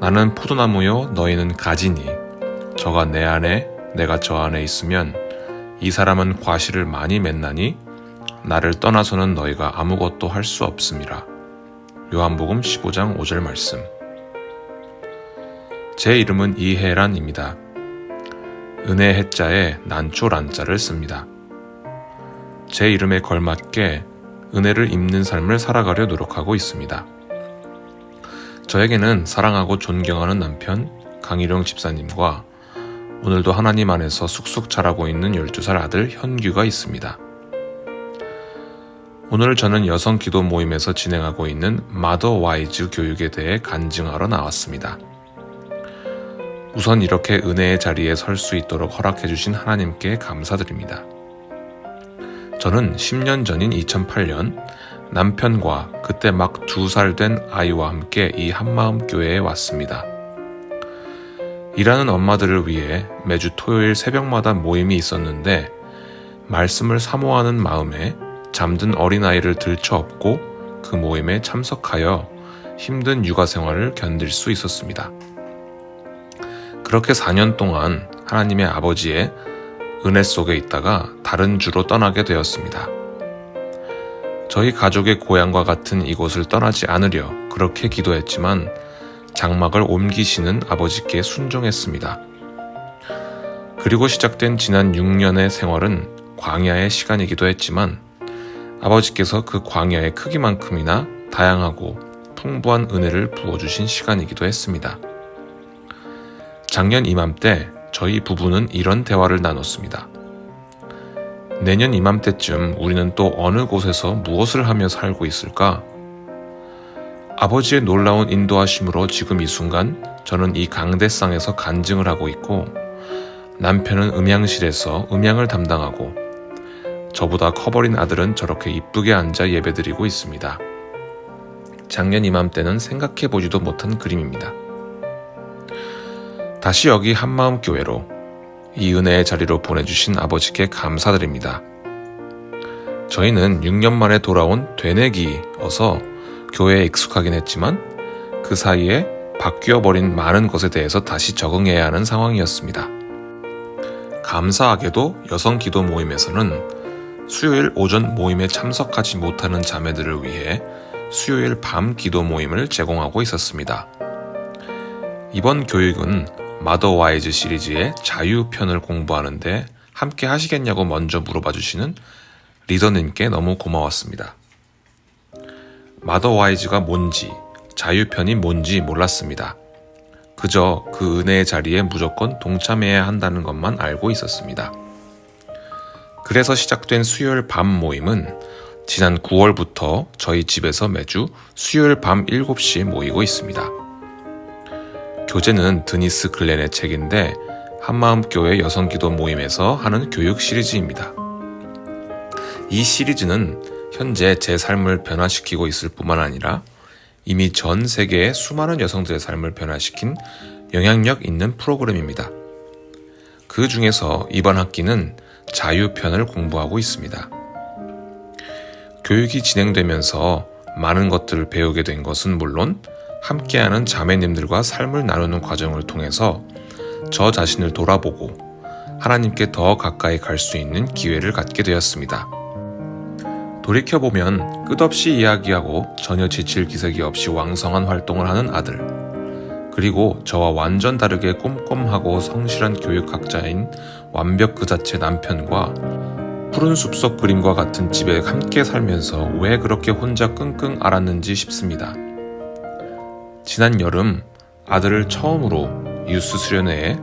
나는 포도나무요 너희는 가지니 저가 내 안에 내가 저 안에 있으면 이 사람은 과실을 많이 맺나니 나를 떠나서는 너희가 아무것도 할 수 없음이라. 요한복음 15장 5절 말씀. 제 이름은 이해란입니다. 은혜 해자에 난초 란자를 씁니다. 제 이름에 걸맞게 은혜를 입는 삶을 살아가려 노력하고 있습니다. 저에게는 사랑하고 존경하는 남편 강일용 집사님과 오늘도 하나님 안에서 쑥쑥 자라고 있는 12살 아들 현규가 있습니다. 오늘 저는 여성 기도 모임에서 진행하고 있는 마더 와이즈 교육에 대해 간증하러 나왔습니다. 우선 이렇게 은혜의 자리에 설 수 있도록 허락해 주신 하나님께 감사드립니다. 저는 10년 전인 2008년 남편과 그때 막 2살 된 아이와 함께 이 한마음 교회에 왔습니다. 일하는 엄마들을 위해 매주 토요일 새벽마다 모임이 있었는데 말씀을 사모하는 마음에 잠든 어린아이를 들쳐업고 그 모임에 참석하여 힘든 육아 생활을 견딜 수 있었습니다. 그렇게 4년 동안 하나님의 아버지의 은혜 속에 있다가 다른 주로 떠나게 되었습니다. 저희 가족의 고향과 같은 이곳을 떠나지 않으려 그렇게 기도했지만 장막을 옮기시는 아버지께 순종했습니다. 그리고 시작된 지난 6년의 생활은 광야의 시간이기도 했지만 아버지께서 그 광야의 크기만큼이나 다양하고 풍부한 은혜를 부어주신 시간이기도 했습니다. 작년 이맘때 저희 부부는 이런 대화를 나눴습니다. 내년 이맘때쯤 우리는 또 어느 곳에서 무엇을 하며 살고 있을까? 아버지의 놀라운 인도하심으로 지금 이 순간 저는 이 강대상에서 간증을 하고 있고 남편은 음향실에서 음향을 담당하고 저보다 커버린 아들은 저렇게 이쁘게 앉아 예배드리고 있습니다. 작년 이맘때는 생각해보지도 못한 그림입니다. 다시 여기 한마음교회로 이 은혜의 자리로 보내주신 아버지께 감사드립니다. 저희는 6년 만에 돌아온 되뇌기여서 교회에 익숙하긴 했지만 그 사이에 바뀌어버린 많은 것에 대해서 다시 적응해야 하는 상황이었습니다. 감사하게도 여성 기도 모임에서는 수요일 오전 모임에 참석하지 못하는 자매들을 위해 수요일 밤 기도 모임을 제공하고 있었습니다. 이번 교육은 마더 와이즈 시리즈의 자유편을 공부하는데 함께 하시겠냐고 먼저 물어봐 주시는 리더님께 너무 고마웠습니다. 마더 와이즈가 뭔지, 자유편이 뭔지 몰랐습니다. 그저 그 은혜의 자리에 무조건 동참해야 한다는 것만 알고 있었습니다. 그래서 시작된 수요일 밤 모임은 지난 9월부터 저희 집에서 매주 수요일 밤 7시에 모이고 있습니다. 교재는 드니스 글렌의 책인데 한마음교회 여성기도 모임에서 하는 교육 시리즈입니다. 이 시리즈는 현재 제 삶을 변화시키고 있을 뿐만 아니라 이미 전 세계의 수많은 여성들의 삶을 변화시킨 영향력 있는 프로그램입니다. 그 중에서 이번 학기는 자유편을 공부하고 있습니다. 교육이 진행되면서 많은 것들을 배우게 된 것은 물론 함께하는 자매님들과 삶을 나누는 과정을 통해서 저 자신을 돌아보고 하나님께 더 가까이 갈 수 있는 기회를 갖게 되었습니다. 돌이켜보면 끝없이 이야기하고 전혀 지칠 기색이 없이 왕성한 활동을 하는 아들, 그리고 저와 완전 다르게 꼼꼼하고 성실한 교육학자인 완벽 그 자체 남편과 푸른 숲속 그림과 같은 집에 함께 살면서 왜 그렇게 혼자 끙끙 앓았는지 싶습니다. 지난 여름 아들을 처음으로 유스 수련회에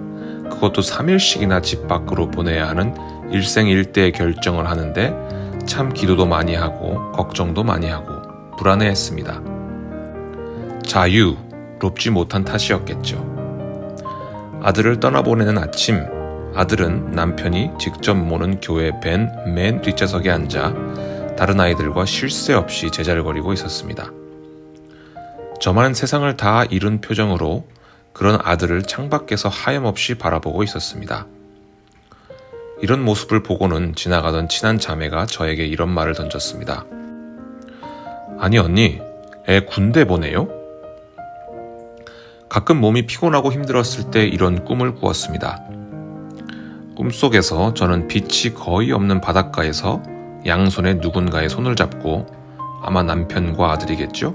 그것도 3일씩이나 집 밖으로 보내야 하는 일생일대의 결정을 하는데 참 기도도 많이 하고 걱정도 많이 하고 불안해했습니다. 자유롭지 못한 탓이었겠죠. 아들을 떠나보내는 아침, 아들은 남편이 직접 모는 교회 밴 맨 뒷좌석에 앉아 다른 아이들과 쉴 새 없이 제잘거리고 있었습니다. 저만 세상을 다 잃은 표정으로 그런 아들을 창밖에서 하염없이 바라보고 있었습니다. 이런 모습을 보고는 지나가던 친한 자매가 저에게 이런 말을 던졌습니다. 아니 언니, 애 군대 보내요? 가끔 몸이 피곤하고 힘들었을 때 이런 꿈을 꾸었습니다. 꿈속에서 저는 빛이 거의 없는 바닷가에서 양손에 누군가의 손을 잡고, 아마 남편과 아들이겠죠?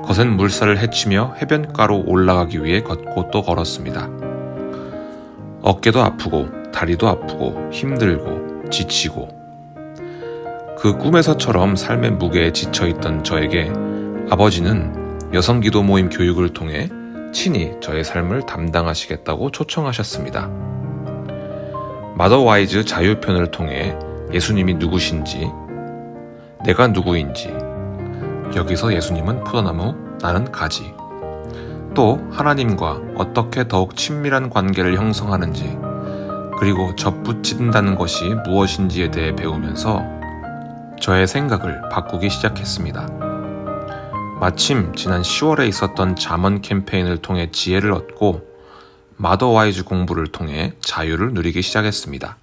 거센 물살을 헤치며 해변가로 올라가기 위해 걷고 또 걸었습니다. 어깨도 아프고 다리도 아프고 힘들고 지치고, 그 꿈에서처럼 삶의 무게에 지쳐있던 저에게 아버지는 여성기도 모임 교육을 통해 친히 저의 삶을 담당하시겠다고 초청하셨습니다. 마더 와이즈 자유편을 통해 예수님이 누구신지, 내가 누구인지, 여기서 예수님은 포도나무, 나는 가지, 또 하나님과 어떻게 더욱 친밀한 관계를 형성하는지, 그리고 접붙인다는 것이 무엇인지에 대해 배우면서 저의 생각을 바꾸기 시작했습니다. 마침 지난 10월에 있었던 잠언 캠페인을 통해 지혜를 얻고 마더 와이즈 공부를 통해 자유를 누리기 시작했습니다.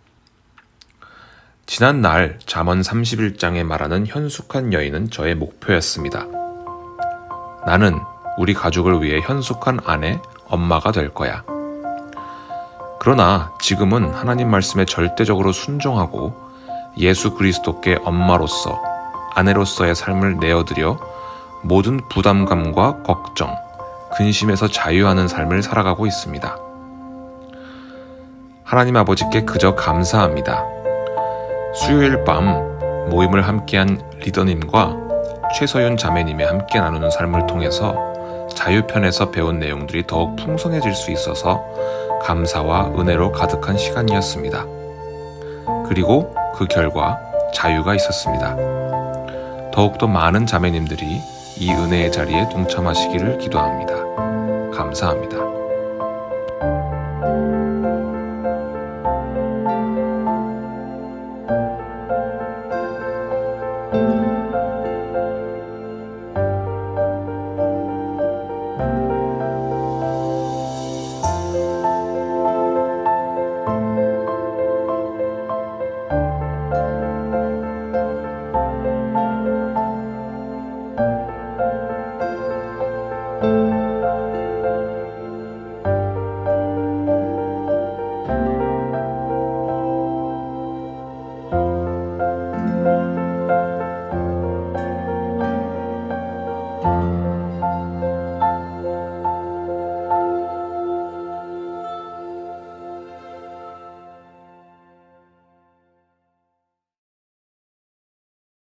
지난 날 잠언 31장에 말하는 현숙한 여인은 저의 목표였습니다. 나는 우리 가족을 위해 현숙한 아내, 엄마가 될 거야. 그러나 지금은 하나님 말씀에 절대적으로 순종하고 예수 그리스도께 엄마로서, 아내로서의 삶을 내어드려 모든 부담감과 걱정, 근심에서 자유하는 삶을 살아가고 있습니다. 하나님 아버지께 그저 감사합니다. 수요일 밤 모임을 함께한 리더님과 최서윤 자매님이 함께 나누는 삶을 통해서 자유편에서 배운 내용들이 더욱 풍성해질 수 있어서 감사와 은혜로 가득한 시간이었습니다. 그리고 그 결과 자유가 있었습니다. 더욱더 많은 자매님들이 이 은혜의 자리에 동참하시기를 기도합니다. 감사합니다.